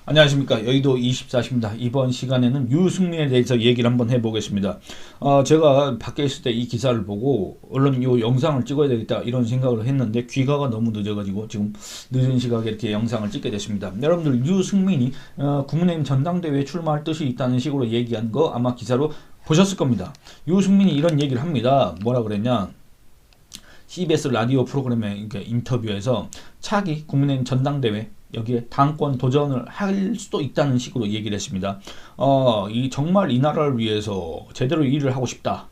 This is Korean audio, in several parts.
안녕하십니까. 여의도 24시입니다. 이번 시간에는 유승민에 대해서 얘기를 한번 해보겠습니다. 제가 밖에 있을 때 이 기사를 보고 얼른 이 영상을 찍어야 되겠다 이런 생각을 했는데 귀가가 너무 늦어가지고 지금 늦은 시각에 이렇게 영상을 찍게 됐습니다. 여러분들 유승민이 국민의힘 전당대회에 출마할 뜻이 있다는 식으로 얘기한 거 아마 기사로 보셨을 겁니다. 유승민이 이런 얘기를 합니다. 뭐라 그랬냐. CBS 라디오 프로그램의 인터뷰에서 차기 국민의힘 전당대회 여기에 당권 도전을 할 수도 있다는 식으로 얘기를 했습니다. 정말 이 나라를 위해서 제대로 일을 하고 싶다.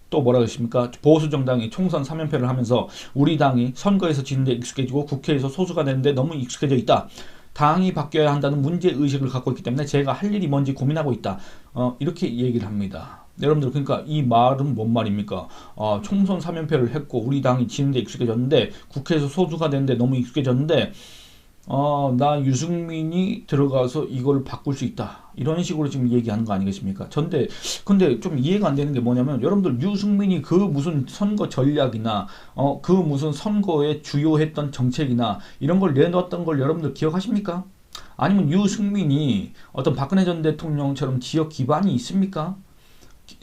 또 뭐라 그랬습니까? 보수 정당이 총선 3연패를 하면서 우리 당이 선거에서 지는데 익숙해지고 국회에서 소수가 되는데 너무 익숙해져 있다. 당이 바뀌어야 한다는 문제의식을 갖고 있기 때문에 제가 할 일이 뭔지 고민하고 있다. 이렇게 얘기를 합니다. 여러분들 그러니까 이 말은 뭔 말입니까? 총선 3연패를 했고 우리 당이 지는데 익숙해졌는데 국회에서 소수가 되는데 너무 익숙해졌는데 나 유승민이 들어가서 이걸 바꿀 수 있다. 이런 식으로 지금 얘기하는 거 아니겠습니까? 근데 좀 이해가 안 되는 게 뭐냐면 여러분들 유승민이 그 무슨 선거 전략이나 그 무슨 선거에 주요했던 정책이나 이런 걸 내놓았던 걸 여러분들 기억하십니까? 아니면 유승민이 어떤 박근혜 전 대통령처럼 지역 기반이 있습니까?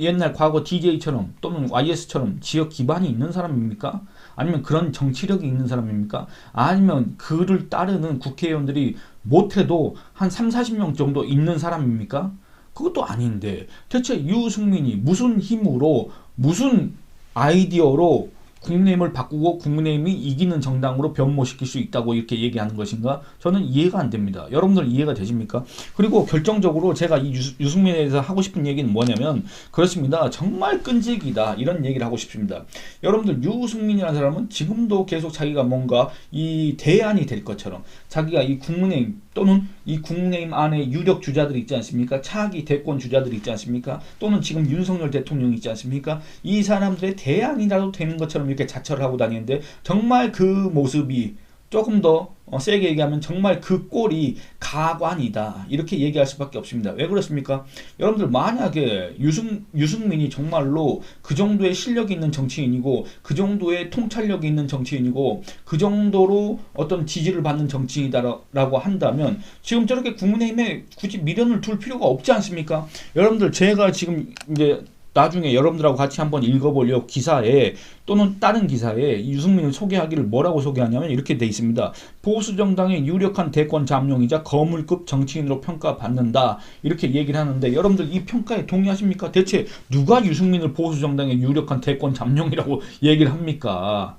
옛날 과거 DJ처럼 또는 YS처럼 지역 기반이 있는 사람입니까? 아니면 그런 정치력이 있는 사람입니까? 아니면 그를 따르는 국회의원들이 못해도 한 3, 40명 정도 있는 사람입니까? 그것도 아닌데 대체 유승민이 무슨 힘으로 무슨 아이디어로 국민의힘을 바꾸고 국민의힘이 이기는 정당으로 변모시킬 수 있다고 이렇게 얘기하는 것인가? 저는 이해가 안 됩니다. 여러분들 이해가 되십니까? 그리고 결정적으로 제가 이 유승민에 대해서 하고 싶은 얘기는 뭐냐면 그렇습니다. 정말 끈질기다 이런 얘기를 하고 싶습니다. 여러분들 유승민이라는 사람은 지금도 계속 자기가 뭔가 이 대안이 될 것처럼 자기가 이 국민의힘 또는 이 국민의힘 안에 유력 주자들이 있지 않습니까? 차기 대권 주자들이 있지 않습니까? 또는 지금 윤석열 대통령이 있지 않습니까? 이 사람들의 대안이라도 되는 것처럼 이렇게 자처를 하고 다니는데 정말 그 모습이 조금 더 세게 얘기하면 정말 그 꼴이 가관이다 이렇게 얘기할 수밖에 없습니다. 왜 그렇습니까? 여러분들 만약에 유승민이 정말로 그 정도의 실력이 있는 정치인이고 그 정도의 통찰력이 있는 정치인이고 그 정도로 어떤 지지를 받는 정치인이다라고 한다면 지금 저렇게 국민의힘에 굳이 미련을 둘 필요가 없지 않습니까? 여러분들 제가 지금 이제 나중에 여러분들하고 같이 한번 읽어보려 기사에 또는 다른 기사에 유승민을 소개하기를 뭐라고 소개하냐면 이렇게 돼 있습니다. 보수정당의 유력한 대권 잠룡이자 거물급 정치인으로 평가받는다 이렇게 얘기를 하는데 여러분들 이 평가에 동의하십니까? 대체 누가 유승민을 보수정당의 유력한 대권 잠룡이라고 얘기를 합니까?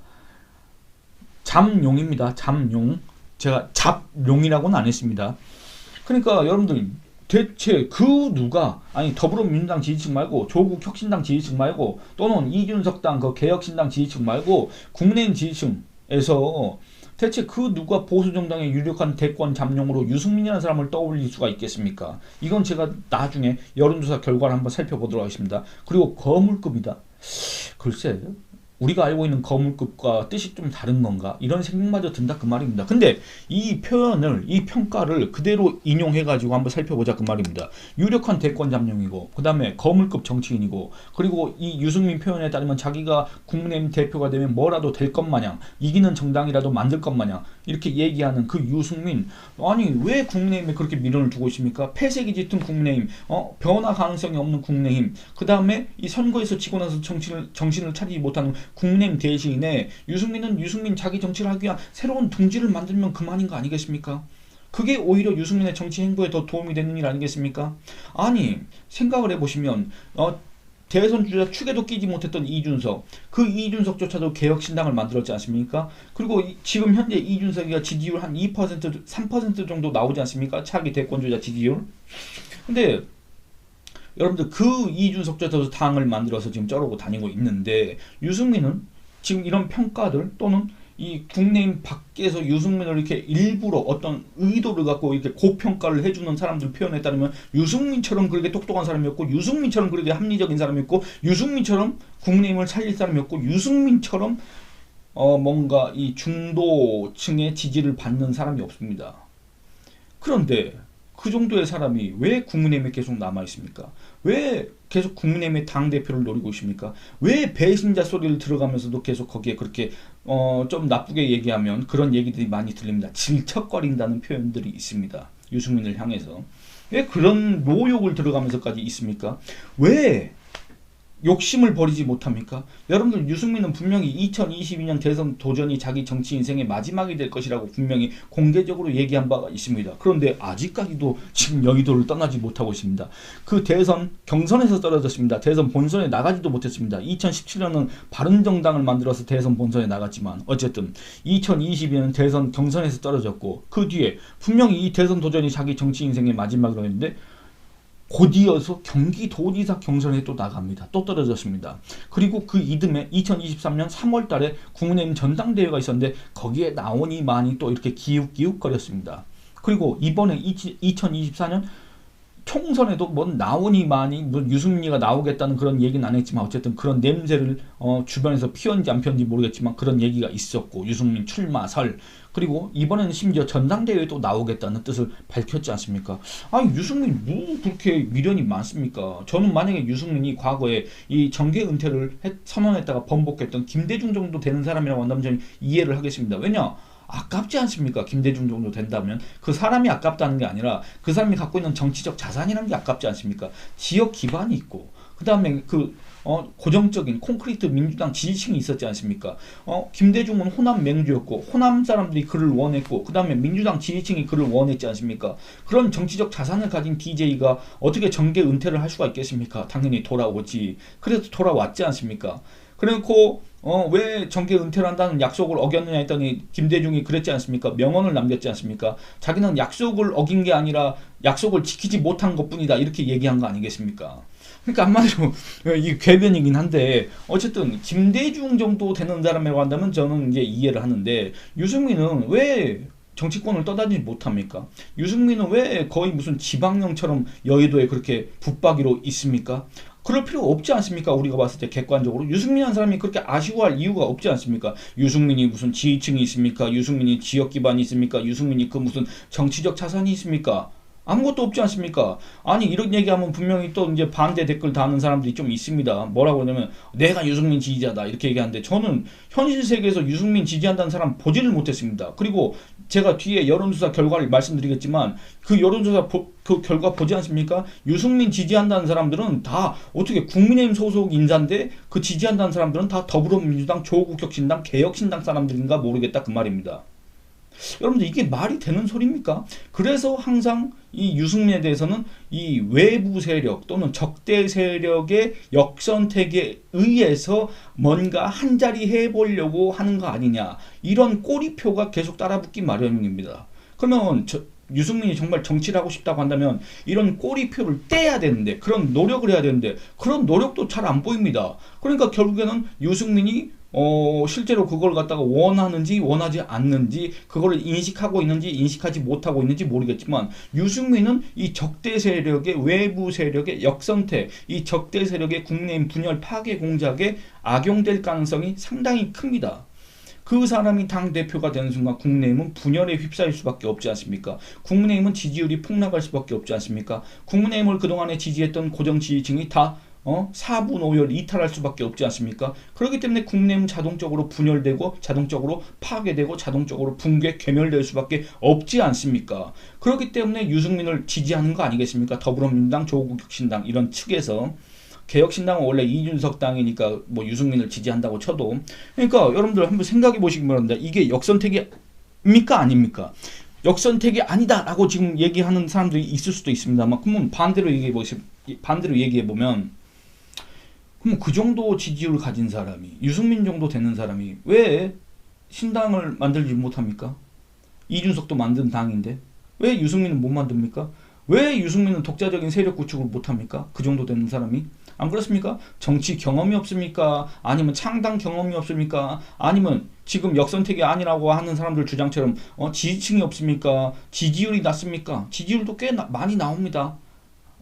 잠룡입니다. 잠룡. 제가 잡룡이라고는 안 했습니다. 그러니까 여러분들 대체 그 누가 아니 더불어민주당 지지층 말고 조국 혁신당 지지층 말고 또는 이준석당 그 개혁신당 지지층 말고 국민의힘 지지층에서 대체 그 누가 보수정당의 유력한 대권 잠룡으로 유승민이라는 사람을 떠올릴 수가 있겠습니까? 이건 제가 나중에 여론조사 결과를 한번 살펴보도록 하겠습니다. 그리고 거물급이다. 글쎄 우리가 알고 있는 거물급과 뜻이 좀 다른 건가? 이런 생각마저 든다 그 말입니다. 근데 이 표현을 이 평가를 그대로 인용해가지고 한번 살펴보자 그 말입니다. 유력한 대권 잠룡이고 그 다음에 거물급 정치인이고 그리고 이 유승민 표현에 따르면 자기가 국민의힘 대표가 되면 뭐라도 될 것 마냥 이기는 정당이라도 만들 것 마냥 이렇게 얘기하는 그 유승민 아니 왜 국민의힘에 그렇게 미련을 두고 있습니까? 폐색이 짙은 국민의힘 변화 가능성이 없는 국민의힘 그 다음에 이 선거에서 지고 나서 정신을 차리지 못하는 국민의힘 대신에 유승민은 유승민 자기 정치를 하기 위한 새로운 둥지를 만들면 그만인 거 아니겠습니까? 그게 오히려 유승민의 정치 행보에 더 도움이 되는 일 아니겠습니까? 아니 생각을 해보시면 대선 주자 축에도 끼지 못했던 이준석 그 이준석조차도 개혁신당을 만들었지 않습니까? 그리고 지금 현재 이준석이가 지지율 한 2% 3% 정도 나오지 않습니까? 차기 대권주자 지지율. 근데 여러분들 그 이준석조차도 당을 만들어서 지금 쩌르고 다니고 있는데 유승민은 지금 이런 평가들 또는 이 국내인 밖에서 유승민을 이렇게 일부러 어떤 의도를 갖고 이렇게 고평가를 해주는 사람들 표현에 따르면 유승민처럼 그렇게 똑똑한 사람이었고 유승민처럼 그렇게 합리적인 사람이었고 유승민처럼 국민의힘을 살릴 사람이었고 유승민처럼 뭔가 이 중도층의 지지를 받는 사람이 없습니다. 그런데 그 정도의 사람이 왜 국민의힘에 계속 남아있습니까? 왜 계속 국민의힘의 당대표를 노리고 있습니까? 왜 배신자 소리를 들어가면서도 계속 거기에 그렇게 좀 나쁘게 얘기하면 그런 얘기들이 많이 들립니다. 질척거린다는 표현들이 있습니다. 유승민을 향해서. 왜 그런 모욕을 들어가면서까지 있습니까? 왜 욕심을 버리지 못합니까? 여러분들 유승민은 분명히 2022년 대선 도전이 자기 정치 인생의 마지막이 될 것이라고 분명히 공개적으로 얘기한 바가 있습니다. 그런데 아직까지도 지금 여의도를 떠나지 못하고 있습니다. 그 대선 경선에서 떨어졌습니다. 대선 본선에 나가지도 못했습니다. 2017년은 바른정당을 만들어서 대선 본선에 나갔지만 어쨌든 2022년 대선 경선에서 떨어졌고 그 뒤에 분명히 이 대선 도전이 자기 정치 인생의 마지막이라고 했는데 곧이어서 경기도지사 경선에 또 나갑니다. 또 떨어졌습니다. 그리고 그 이듬해 2023년 3월 달에 국민의힘 전당대회가 있었는데 거기에 나오니 많이 또 이렇게 기웃기웃거렸습니다. 그리고 이번에 2024년 총선에도 뭐 나오니 많이 뭐 유승민이가 나오겠다는 그런 얘기는 안 했지만 어쨌든 그런 냄새를 주변에서 피웠는지 안 피웠는지 모르겠지만 그런 얘기가 있었고 유승민 출마설 그리고 이번에는 심지어 전당대회에 또 나오겠다는 뜻을 밝혔지 않습니까? 아니 유승민 뭐 그렇게 미련이 많습니까? 저는 만약에 유승민이 과거에 이 정계 은퇴를 선언했다가 번복했던 김대중 정도 되는 사람이라고 한다면 저는 이해를 하겠습니다. 왜냐? 아깝지 않습니까? 김대중 정도 된다면 그 사람이 아깝다는 게 아니라 그 사람이 갖고 있는 정치적 자산이라는 게 아깝지 않습니까? 지역 기반이 있고 그 다음에 고정적인 콘크리트 민주당 지지층이 있었지 않습니까? 김대중은 호남 맹주였고 호남 사람들이 그를 원했고 그 다음에 민주당 지지층이 그를 원했지 않습니까? 그런 정치적 자산을 가진 DJ가 어떻게 정계 은퇴를 할 수가 있겠습니까? 당연히 돌아오지. 그래서 돌아왔지 않습니까? 그래놓고 왜 정계 은퇴를 한다는 약속을 어겼느냐 했더니 김대중이 그랬지 않습니까? 명언을 남겼지 않습니까? 자기는 약속을 어긴 게 아니라 약속을 지키지 못한 것뿐이다 이렇게 얘기한 거 아니겠습니까? 그러니까 한마디로 이 궤변이긴 한데 어쨌든 김대중 정도 되는 사람이라고 한다면 저는 이제 이해를 하는데 유승민은 왜 정치권을 떠나지 못합니까? 유승민은 왜 거의 무슨 지방령처럼 여의도에 그렇게 붙박이로 있습니까? 그럴 필요가 없지 않습니까? 우리가 봤을 때 객관적으로 유승민이라는 사람이 그렇게 아쉬워할 이유가 없지 않습니까? 유승민이 무슨 지지층이 있습니까? 유승민이 지역 기반이 있습니까? 유승민이 그 무슨 정치적 자산이 있습니까? 아무것도 없지 않습니까? 아니 이런 얘기하면 분명히 또 이제 반대 댓글 다는 사람들이 좀 있습니다. 뭐라고 하냐면 내가 유승민 지지자다 이렇게 얘기하는데 저는 현실 세계에서 유승민 지지한다는 사람 보지를 못했습니다. 그리고 제가 뒤에 여론조사 결과를 말씀드리겠지만 그 여론조사 그 결과 보지 않습니까? 유승민 지지한다는 사람들은 다 어떻게 국민의힘 소속 인사인데 그 지지한다는 사람들은 다 더불어민주당, 조국혁신당, 개혁신당 사람들인가 모르겠다 그 말입니다. 여러분들 이게 말이 되는 소리입니까? 그래서 항상 이 유승민에 대해서는 이 외부 세력 또는 적대 세력의 역선택에 의해서 뭔가 한자리 해보려고 하는 거 아니냐 이런 꼬리표가 계속 따라붙기 마련입니다. 그러면 유승민이 정말 정치를 하고 싶다고 한다면 이런 꼬리표를 떼야 되는데 그런 노력을 해야 되는데 그런 노력도 잘 안 보입니다. 그러니까 결국에는 유승민이 실제로 그걸 갖다가 원하는지 원하지 않는지 그거를 인식하고 있는지 인식하지 못하고 있는지 모르겠지만 유승민은 이 적대 세력의 외부 세력의 역선택 이 적대 세력의 국내인 분열 파괴 공작에 악용될 가능성이 상당히 큽니다. 그 사람이 당대표가 되는 순간 국민의힘은 분열에 휩싸일 수밖에 없지 않습니까? 국민의힘은 지지율이 폭락할 수밖에 없지 않습니까? 국민의힘을 그동안에 지지했던 고정 지지층이 다 사분 오열 이탈할 수밖에 없지 않습니까? 그렇기 때문에 국민의힘은 자동적으로 분열되고 자동적으로 파괴되고 자동적으로 붕괴 괴멸될 수밖에 없지 않습니까? 그렇기 때문에 유승민을 지지하는 거 아니겠습니까? 더불어민주당, 조국혁신당 이런 측에서 개혁신당은 원래 이준석 당이니까 뭐 유승민을 지지한다고 쳐도 그러니까 여러분들 한번 생각해 보시기 바랍니다. 이게 역선택입니까 아닙니까? 역선택이 아니다라고 지금 얘기하는 사람들이 있을 수도 있습니다만 그러면 반대로 얘기해 보면 그럼 그 정도 지지율을 가진 사람이 유승민 정도 되는 사람이 왜 신당을 만들지 못합니까? 이준석도 만든 당인데 왜 유승민은 못 만듭니까? 왜 유승민은 독자적인 세력 구축을 못합니까? 그 정도 되는 사람이 안 그렇습니까? 정치 경험이 없습니까? 아니면 창당 경험이 없습니까? 아니면 지금 역선택이 아니라고 하는 사람들 주장처럼 지지층이 없습니까? 지지율이 낮습니까? 지지율도 꽤 많이 나옵니다.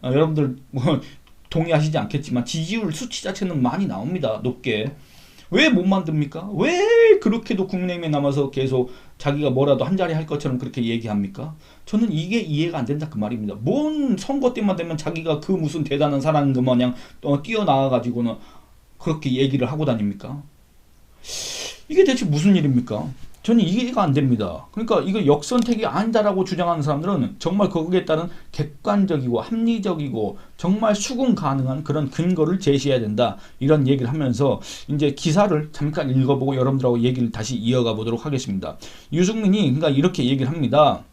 여러분들 뭐 동의하시지 않겠지만 지지율 수치 자체는 많이 나옵니다. 높게. 왜 못 만듭니까? 왜 그렇게도 국민의힘에 남아서 계속 자기가 뭐라도 한자리 할 것처럼 그렇게 얘기합니까? 저는 이게 이해가 안 된다 그 말입니다. 뭔 선거 때만 되면 자기가 그 무슨 대단한 사람인 것 마냥 뛰어나와가지고는 그렇게 얘기를 하고 다닙니까? 이게 대체 무슨 일입니까? 저는 이해가 안 됩니다. 그러니까 이거 역선택이 아니다라고 주장하는 사람들은 정말 거기에 따른 객관적이고 합리적이고 정말 수긍 가능한 그런 근거를 제시해야 된다. 이런 얘기를 하면서 이제 기사를 잠깐 읽어보고 여러분들하고 얘기를 다시 이어가 보도록 하겠습니다. 유승민이 그러니까 이렇게 얘기를 합니다.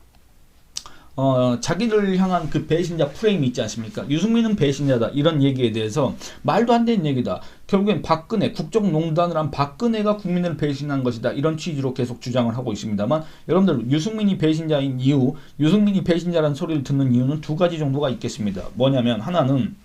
자기를 향한 그 배신자 프레임이 있지 않습니까? 유승민은 배신자다. 이런 얘기에 대해서 말도 안 되는 얘기다. 결국엔 박근혜, 국정농단을 한 박근혜가 국민을 배신한 것이다. 이런 취지로 계속 주장을 하고 있습니다만 여러분들 유승민이 배신자인 이유, 유승민이 배신자라는 소리를 듣는 이유는 두 가지 정도가 있겠습니다. 뭐냐면 하나는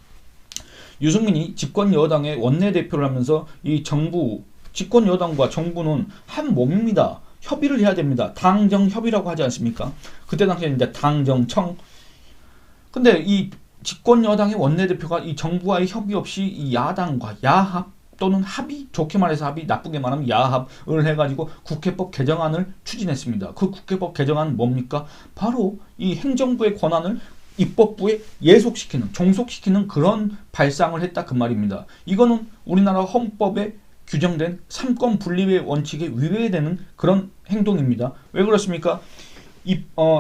유승민이 집권 여당의 원내대표를 하면서 이 정부, 집권 여당과 정부는 한 몸입니다. 협의를 해야 됩니다. 당정협의라고 하지 않습니까? 그때 당시에 이제 당정청. 근데 이 집권 여당의 원내대표가 이 정부와의 협의 없이 이 야당과 야합 또는 합의, 좋게 말해서 합의, 나쁘게 말하면 야합을 해가지고 국회법 개정안을 추진했습니다. 그 국회법 개정안은 뭡니까? 바로 이 행정부의 권한을 입법부에 예속시키는, 종속시키는 그런 발상을 했다 그 말입니다. 이거는 우리나라 헌법에 규정된 삼권 분립의 원칙에 위배되는 그런 행동입니다. 왜 그렇습니까?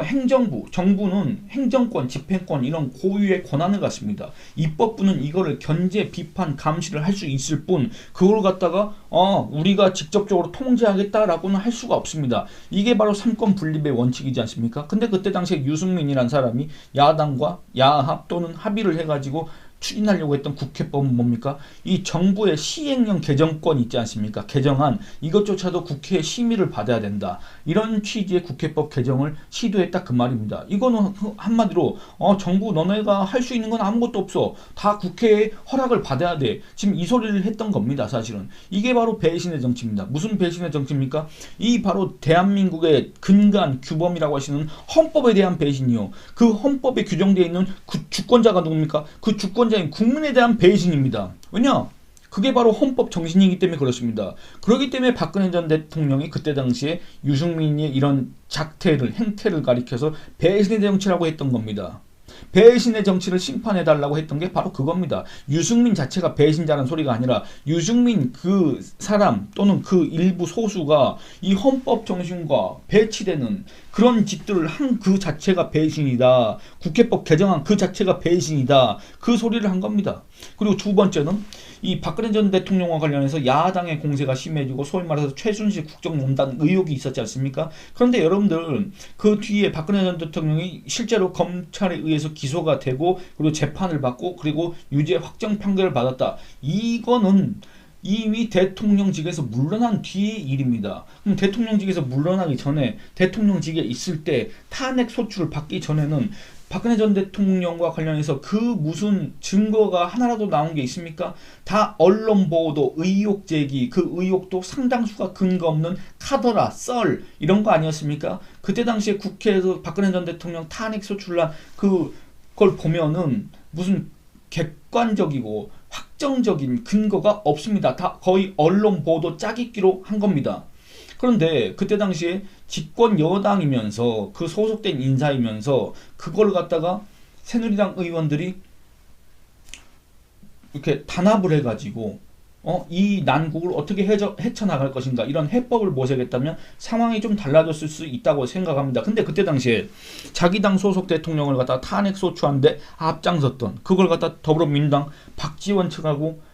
행정부, 정부는 행정권, 집행권 이런 고유의 권한을 갖습니다. 입법부는 이거를 견제, 비판, 감시를 할 수 있을 뿐 그걸 갖다가 우리가 직접적으로 통제하겠다라고는 할 수가 없습니다. 이게 바로 삼권 분립의 원칙이지 않습니까? 근데 그때 당시에 유승민이란 사람이 야당과 야합 또는 합의를 해가지고 추진하려고 했던 국회법은 뭡니까? 이 정부의 시행령 개정권 있지 않습니까? 개정안 이것조차도 국회의 심의를 받아야 된다. 이런 취지의 국회법 개정을 시도했다 그 말입니다. 이거는 한마디로 정부 너네가 할 수 있는 건 아무것도 없어. 다 국회의 허락을 받아야 돼. 지금 이 소리를 했던 겁니다. 사실은. 이게 바로 배신의 정치입니다. 무슨 배신의 정치입니까? 이 바로 대한민국의 근간 규범이라고 하시는 헌법에 대한 배신이요. 그 헌법에 규정되어 있는 그 주권자가 누굽니까? 그 주권자인 국민에 대한 배신입니다. 왜냐? 그게 바로 헌법 정신이기 때문에 그렇습니다. 그렇기 때문에 박근혜 전 대통령이 그때 당시에 유승민의 이런 행태를 가리켜서 배신의 정치라고 했던 겁니다. 배신의 정치를 심판해달라고 했던 게 바로 그겁니다. 유승민 자체가 배신자라는 소리가 아니라 유승민 그 사람 또는 그 일부 소수가 이 헌법 정신과 배치되는 그런 짓들을 한 그 자체가 배신이다. 국회법 개정안 그 자체가 배신이다. 그 소리를 한 겁니다. 그리고 두 번째는 이 박근혜 전 대통령과 관련해서 야당의 공세가 심해지고 소위 말해서 최순실 국정농단 의혹이 있었지 않습니까? 그런데 여러분들 그 뒤에 박근혜 전 대통령이 실제로 검찰에 의해서 기소가 되고 그리고 재판을 받고 그리고 유죄 확정 판결을 받았다. 이거는 이미 대통령직에서 물러난 뒤의 일입니다. 그럼 대통령직에서 물러나기 전에 대통령직에 있을 때 탄핵 소추를 받기 전에는 박근혜 전 대통령과 관련해서 그 무슨 증거가 하나라도 나온 게 있습니까? 다 언론 보도, 의혹 제기, 그 의혹도 상당수가 근거 없는 카더라, 썰 이런 거 아니었습니까? 그때 당시에 국회에서 박근혜 전 대통령 탄핵 소추를 한 그걸 보면은 무슨 객관적이고 확정적인 근거가 없습니다. 다 거의 언론 보도 짜깁기로 한 겁니다. 그런데 그때 당시에 집권 여당이면서 그 소속된 인사이면서 그걸 갖다가 새누리당 의원들이 이렇게 단합을 해가지고 이 난국을 어떻게 헤쳐나갈 것인가 이런 해법을 모색했다면 상황이 좀 달라졌을 수 있다고 생각합니다. 근데 그때 당시에 자기 당 소속 대통령을 갖다가 탄핵 소추하는데 앞장섰던 그걸 갖다 더불어민주당 박지원 측하고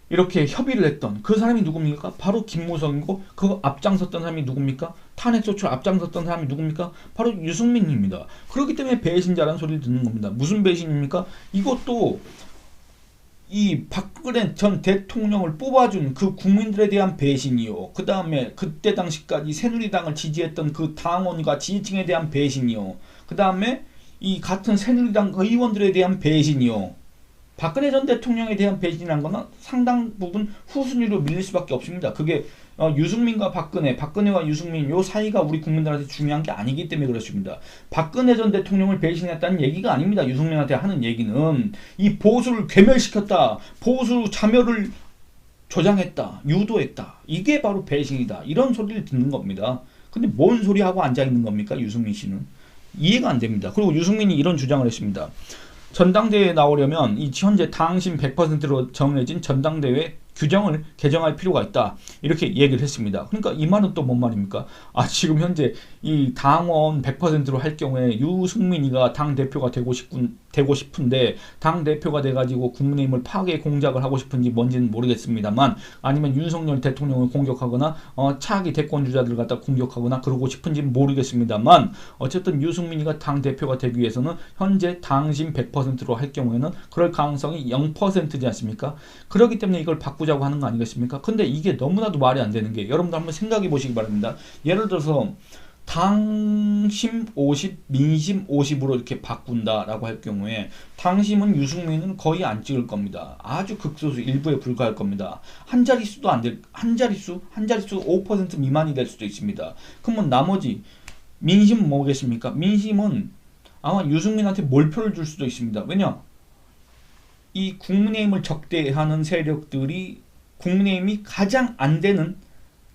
이렇게 협의를 했던 그 사람이 누굽니까? 바로 김무성이고 그 앞장섰던 사람이 누굽니까? 탄핵 소추를 앞장섰던 사람이 누굽니까? 바로 유승민입니다. 그렇기 때문에 배신자라는 소리를 듣는 겁니다. 무슨 배신입니까? 이것도 이 박근혜 전 대통령을 뽑아준 그 국민들에 대한 배신이요. 그 다음에 그때 당시까지 새누리당을 지지했던 그 당원과 지지층에 대한 배신이요. 그 다음에 이 같은 새누리당 의원들에 대한 배신이요. 박근혜 전 대통령에 대한 배신이라는 거는 상당 부분 후순위로 밀릴 수밖에 없습니다. 그게 유승민과 박근혜와 유승민 요 사이가 우리 국민들한테 중요한 게 아니기 때문에 그렇습니다. 박근혜 전 대통령을 배신했다는 얘기가 아닙니다. 유승민한테 하는 얘기는 이 보수를 괴멸시켰다. 보수 자멸을 조장했다. 유도했다. 이게 바로 배신이다. 이런 소리를 듣는 겁니다. 근데 뭔 소리 하고 앉아있는 겁니까? 유승민 씨는. 이해가 안 됩니다. 그리고 유승민이 이런 주장을 했습니다. 전당대회에 나오려면 이 현재 당심 100%로 정해진 전당대회 규정을 개정할 필요가 있다. 이렇게 얘기를 했습니다. 그러니까 이 말은 또 뭔 말입니까? 지금 현재 이 당원 100%로 할 경우에 유승민이가 당대표가 되고 싶은데 당대표가 돼가지고 국민의힘을 파괴 공작을 하고 싶은지 뭔지는 모르겠습니다만, 아니면 윤석열 대통령을 공격하거나 차기 대권주자들 갖다 공격하거나 그러고 싶은지는 모르겠습니다만, 어쨌든 유승민이가 당대표가 되기 위해서는 현재 당심 100%로 할 경우에는 그럴 가능성이 0%지 않습니까? 그렇기 때문에 이걸 바꾸자고 하는 거 아니겠습니까? 근데 이게 너무나도 말이 안 되는 게, 여러분들 한번 생각해 보시기 바랍니다. 예를 들어서 당심 50, 민심 50으로 이렇게 바꾼다라고 할 경우에, 당심은 유승민은 거의 안 찍을 겁니다. 아주 극소수 일부에 불과할 겁니다. 한 자릿수도 안 될, 한 자릿수 5% 미만이 될 수도 있습니다. 그러면 나머지 민심은 뭐겠습니까? 민심은 아마 유승민한테 몰표를 줄 수도 있습니다. 왜냐? 이 국민의힘을 적대하는 세력들이 국민의힘이 가장 안 되는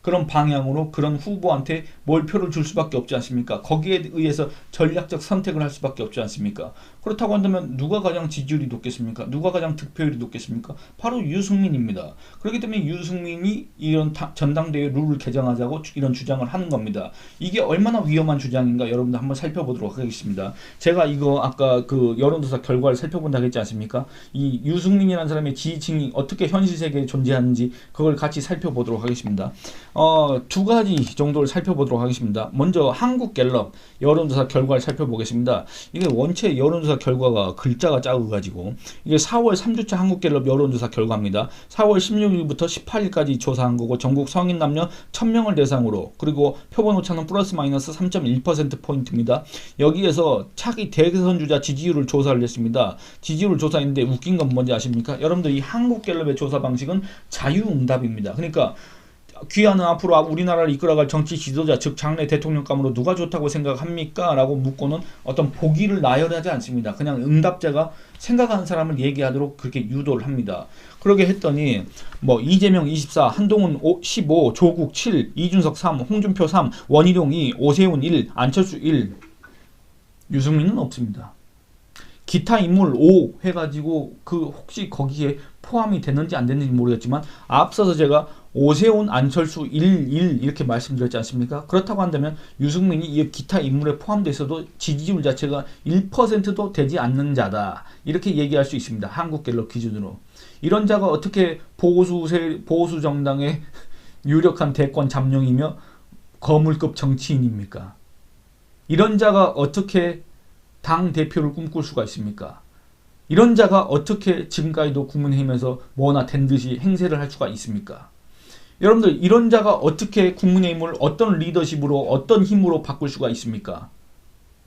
그런 방향으로 그런 후보한테 몰표를 줄 수밖에 없지 않습니까? 거기에 의해서 전략적 선택을 할 수밖에 없지 않습니까? 그렇다고 한다면 누가 가장 지지율이 높겠습니까? 누가 가장 득표율이 높겠습니까? 바로 유승민입니다. 그렇기 때문에 유승민이 이런 전당대회 룰을 개정하자고 이런 주장을 하는 겁니다. 이게 얼마나 위험한 주장인가 여러분들 한번 살펴보도록 하겠습니다. 제가 이거 아까 그 여론조사 결과를 살펴본다고 했지 않습니까? 이 유승민이라는 사람의 지지층이 어떻게 현실 세계에 존재하는지 그걸 같이 살펴보도록 하겠습니다. 두 가지 정도를 살펴보도록 하겠습니다. 먼저 한국갤럽 여론조사 결과를 살펴보겠습니다. 이게 원체 여론조사 결과가 글자가 작아가지고, 이게 4월 3주차 한국갤럽 여론조사 결과입니다. 4월 16일부터 18일까지 조사한 거고, 전국 성인 남녀 1000명을 대상으로, 그리고 표본 오차는 플러스 마이너스 3.1%포인트입니다. 여기에서 차기 대선 주자 지지율을 조사를 했습니다. 지지율을 조사했는데 웃긴 건 뭔지 아십니까? 여러분들 이 한국갤럽의 조사 방식은 자유응답입니다. 그러니까 귀하는 앞으로 우리나라를 이끌어갈 정치 지도자, 즉 장래 대통령감으로 누가 좋다고 생각합니까? 라고 묻고는 어떤 보기를 나열하지 않습니다. 그냥 응답자가 생각하는 사람을 얘기하도록 그렇게 유도를 합니다. 그러게 했더니 뭐 이재명 24, 한동훈 15, 조국 7, 이준석 3, 홍준표 3, 원희룡 2, 오세훈 1, 안철수 1, 유승민은 없습니다. 기타 인물 5 해가지고 그 혹시 거기에 포함이 됐는지 안 됐는지 모르겠지만, 앞서서 제가 오세훈, 안철수 1, 1 이렇게 말씀드렸지 않습니까? 그렇다고 한다면 유승민이 이 기타 인물에 포함되어 있어도 지지율 자체가 1%도 되지 않는 자다, 이렇게 얘기할 수 있습니다. 한국갤럽 기준으로. 이런 자가 어떻게 보수 정당의 유력한 대권 잠룡이며 거물급 정치인입니까? 이런 자가 어떻게 당 대표를 꿈꿀 수가 있습니까? 이런 자가 어떻게 지금까지도 국민의힘에서 뭐나 된 듯이 행세를 할 수가 있습니까? 여러분들, 이런 자가 어떻게 국민의힘을 어떤 리더십으로, 어떤 힘으로 바꿀 수가 있습니까?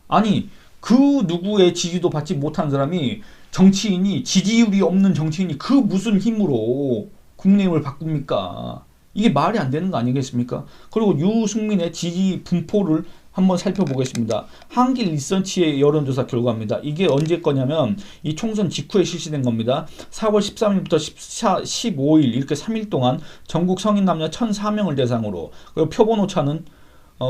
아니, 그 누구의 지지도 받지 못한 사람이, 정치인이, 지지율이 없는 정치인이 그 무슨 힘으로 국민의힘을 바꿉니까? 이게 말이 안 되는 거 아니겠습니까? 그리고 유승민의 지지 분포를 한번 살펴보겠습니다. 한길 리서치의 여론조사 결과입니다. 이게 언제 거냐면 이 총선 직후에 실시된 겁니다. 4월 13일부터 15일 이렇게 3일 동안 전국 성인 남녀 1004명을 대상으로, 그리고 표본 오차는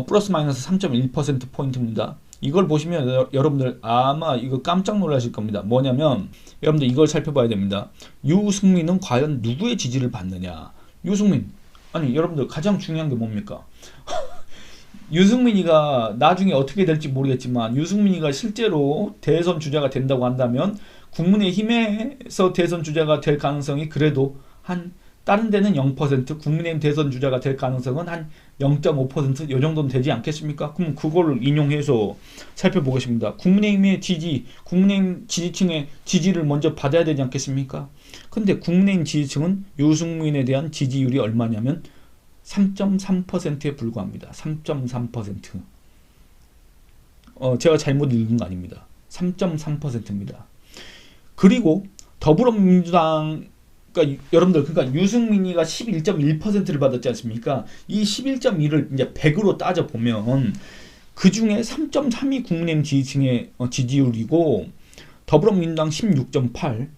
플러스 마이너스 3.1%포인트입니다. 이걸 보시면 여러분들 아마 이거 깜짝 놀라실 겁니다. 뭐냐면 여러분들 이걸 살펴봐야 됩니다. 유승민은 과연 누구의 지지를 받느냐. 유승민, 아니 여러분들 가장 중요한 게 뭡니까? 유승민이가 나중에 어떻게 될지 모르겠지만, 유승민이가 실제로 대선 주자가 된다고 한다면 국민의힘에서 대선 주자가 될 가능성이 그래도 한, 다른 데는 0%, 국민의힘 대선 주자가 될 가능성은 한 0.5%, 이 정도는 되지 않겠습니까? 그럼 그걸 인용해서 살펴보겠습니다. 국민의힘의 지지, 국민의힘 지지층의 지지를 먼저 받아야 되지 않겠습니까? 근데 국민의힘 지지층은 유승민에 대한 지지율이 얼마냐면 3.3%에 불과합니다. 3.3%. 제가 잘못 읽은 거 아닙니다. 3.3%입니다. 그리고 더불어민주당, 그러니까 여러분들, 그러니까 유승민이가 11.1%를 받았지 않습니까? 이 11.1을 이제 100으로 따져 보면 그 중에 3.3이 국민의힘 지지층의 지지율이고, 더불어민주당 16.8,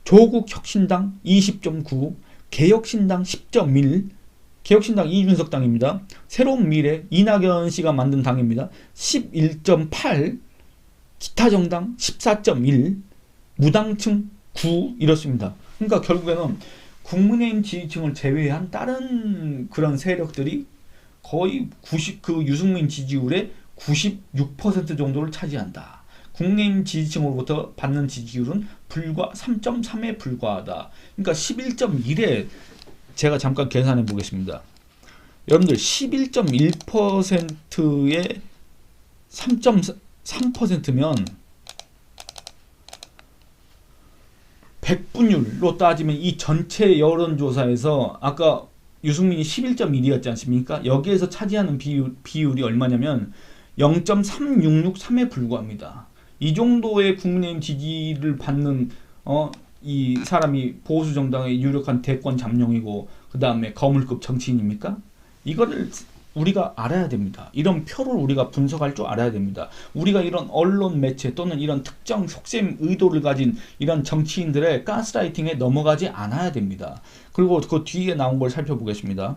조국 혁신당 20.9, 개혁신당 10.1, 개혁신당 이준석 당입니다. 새로운 미래 이낙연 씨가 만든 당입니다. 11.8, 기타정당 14.1, 무당층 9 이렇습니다. 그러니까 결국에는 국민의힘 지지층을 제외한 다른 그런 세력들이 거의 그 유승민 지지율의 96% 정도를 차지한다. 국민의힘 지지층으로부터 받는 지지율은 불과 3.3에 불과하다. 그러니까 11.1에 제가 잠깐 계산해 보겠습니다. 여러분들 11.1%에 3.3%면 100분율로 따지면 이 전체 여론조사에서 아까 유승민이 11.1이었지 않습니까? 여기에서 차지하는 비율이 얼마냐면 0.3663에 불과합니다. 이 정도의 국민의힘 지지를 받는 이 사람이 보수 정당의 유력한 대권 잠룡이고 그 다음에 거물급 정치인입니까? 이거를 우리가 알아야 됩니다. 이런 표를 우리가 분석할 줄 알아야 됩니다. 우리가 이런 언론 매체 또는 이런 특정 속셈 의도를 가진 이런 정치인들의 가스라이팅에 넘어가지 않아야 됩니다. 그리고 그 뒤에 나온 걸 살펴보겠습니다.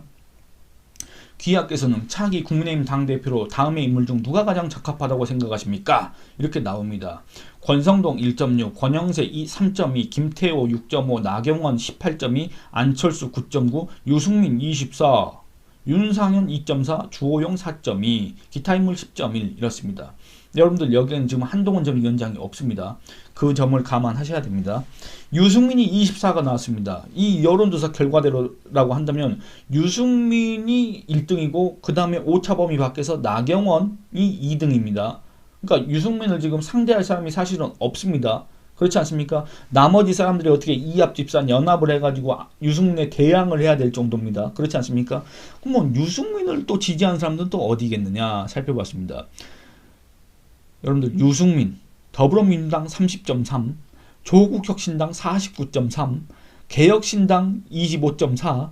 귀하께서는 차기 국민의힘 당대표로 다음의 인물 중 누가 가장 적합하다고 생각하십니까? 이렇게 나옵니다. 권성동 1.6, 권영세 3.2, 김태호 6.5, 나경원 18.2, 안철수 9.9, 유승민 24, 윤상현 2.4, 주호영 4.2, 기타 인물 10.1 이렇습니다. 여러분들 여기에는 지금 한동훈 전 위원장이 없습니다. 그 점을 감안하셔야 됩니다. 유승민이 24가 나왔습니다. 이 여론조사 결과대로라고 한다면 유승민이 1등이고 그 다음에 오차범위 밖에서 나경원이 2등입니다. 그러니까 유승민을 지금 상대할 사람이 사실은 없습니다. 그렇지 않습니까? 나머지 사람들이 어떻게 이합집산 연합을 해가지고 유승민에 대항을 해야 될 정도입니다. 그렇지 않습니까? 그럼 유승민을 또 지지하는 사람들은 또 어디겠느냐 살펴봤습니다. 여러분들 유승민, 더불어민주당 30.3, 조국혁신당 49.3, 개혁신당 25.4,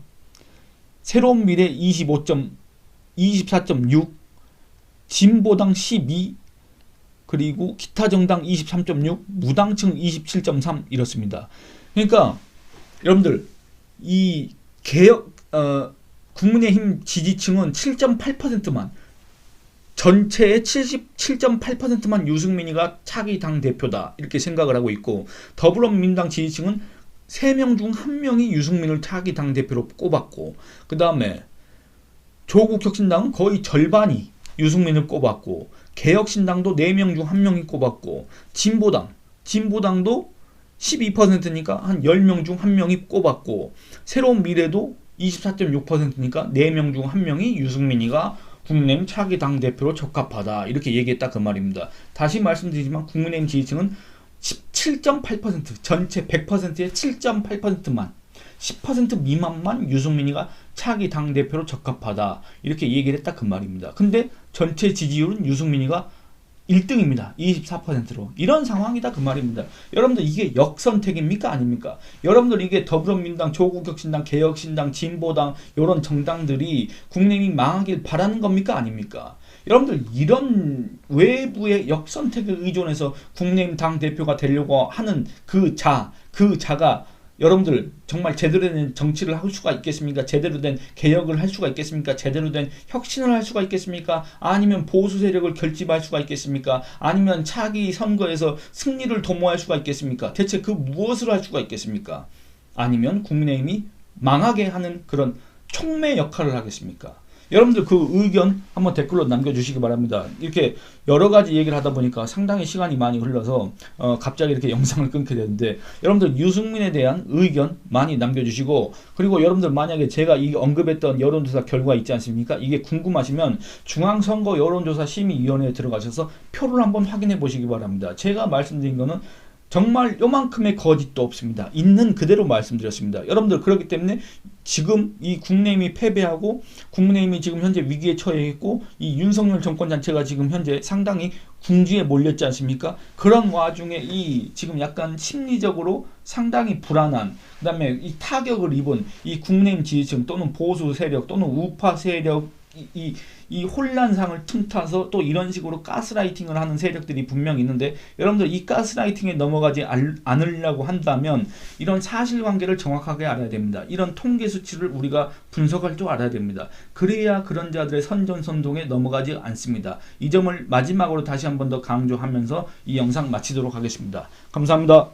새로운미래 24.6, 진보당 12, 그리고 기타 정당 23.6, 무당층 27.3 이렇습니다. 그러니까 여러분들 이 국민의힘 지지층은 7.8%만 전체의 77.8%만 유승민이가 차기 당 대표다 이렇게 생각을 하고 있고 더불어민주당 지지층은 3명 중 1명이 유승민을 차기 당 대표로 꼽았고 그 다음에 조국혁신당은 거의 절반이 유승민을 꼽았고 개혁신당도 4명 중 1명이 꼽았고 진보당도 12%니까 한 10명 중 1명이 꼽았고 새로운 미래도 24.6%니까 4명 중 1명이 유승민이가 국민의힘 차기 당대표로 적합하다 이렇게 얘기했다 그 말입니다. 다시 말씀드리지만 국민의힘 지지층은 17.8% 전체 100%의 7.8%만 10% 미만만 유승민이가 차기 당대표로 적합하다 이렇게 얘기를 했다 그 말입니다. 근데 전체 지지율은 유승민이가 1등입니다. 24%로. 이런 상황이다 그 말입니다. 여러분들 이게 역선택입니까 아닙니까? 여러분들 이게 더불어민주당, 조국혁신당, 개혁신당, 진보당 이런 정당들이 국민의힘이 망하길 바라는 겁니까 아닙니까? 여러분들 이런 외부의 역선택에 의존해서 국민의힘 당대표가 되려고 하는 그 자가 여러분들 정말 제대로 된 정치를 할 수가 있겠습니까? 제대로 된 개혁을 할 수가 있겠습니까? 제대로 된 혁신을 할 수가 있겠습니까? 아니면 보수 세력을 결집할 수가 있겠습니까? 아니면 차기 선거에서 승리를 도모할 수가 있겠습니까? 대체 그 무엇을 할 수가 있겠습니까? 아니면 국민의힘이 망하게 하는 그런 촉매 역할을 하겠습니까? 여러분들 그 의견 한번 댓글로 남겨주시기 바랍니다. 이렇게 여러 가지 얘기를 하다 보니까 상당히 시간이 많이 흘러서 갑자기 이렇게 영상을 끊게 되는데 여러분들 유승민에 대한 의견 많이 남겨주시고 그리고 여러분들 만약에 제가 이 언급했던 여론조사 결과 있지 않습니까? 이게 궁금하시면 중앙선거 여론조사 심의위원회에 들어가셔서 표를 한번 확인해 보시기 바랍니다. 제가 말씀드린 거는 정말 요만큼의 거짓도 없습니다. 있는 그대로 말씀드렸습니다. 여러분들 그렇기 때문에 지금 이 국민의힘이 패배하고 국민의힘이 지금 현재 위기에 처해 있고 이 윤석열 정권 자체가 지금 현재 상당히 궁지에 몰렸지 않습니까? 그런 와중에 이 지금 약간 심리적으로 상당히 불안한 그다음에 이 타격을 입은 이 국민의힘 지지층 또는 보수 세력 또는 우파 세력 이 혼란상을 틈타서 또 이런 식으로 가스라이팅을 하는 세력들이 분명히 있는데 여러분들 이 가스라이팅에 넘어가지 않으려고 한다면 이런 사실관계를 정확하게 알아야 됩니다. 이런 통계 수치를 우리가 분석할 줄 알아야 됩니다. 그래야 그런 자들의 선전선동에 넘어가지 않습니다. 이 점을 마지막으로 다시 한 번 더 강조하면서 이 영상 마치도록 하겠습니다. 감사합니다.